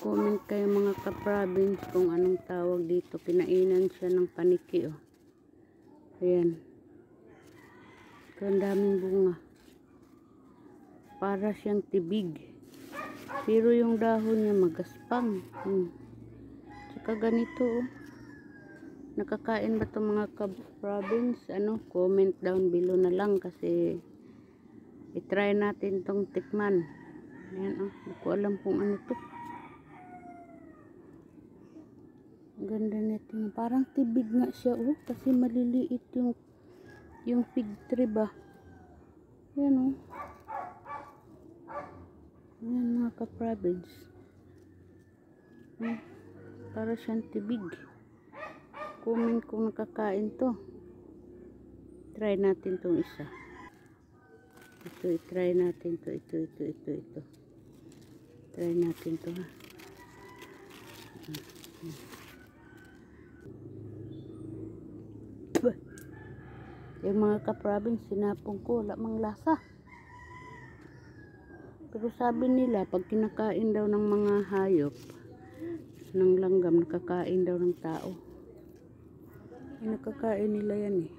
Mag-comment kayo mga ka-province kung anong tawag dito. Kinainan siya ng paniki, oh. Ayan. Ito, ang daming bunga. Para siyang tibig. Pero yung dahon niya magaspang. Tsaka ganito, oh. Nakakain ba ito mga ka-province? Comment down below na lang kasi i-try natin tong tikman. Ayan, oh. Hindi ko alam kung ano to. Ganda nito. Parang tibig nga siya, oh. Kasi maliliit yung fig tree ba. Ayan, oh. Ayan mga ka-province. Para siyang tibig. Comment kung nakakain to. Try natin tong isa. Ito, i-try natin to. Ito. Try natin to, ha. Yung mga ka-province, sinapong ko, wala mang lasa. Pero sabi nila, pag kinakain daw ng mga hayop, ng langgam, nakakain daw ng tao. Nakakain nila yan, eh.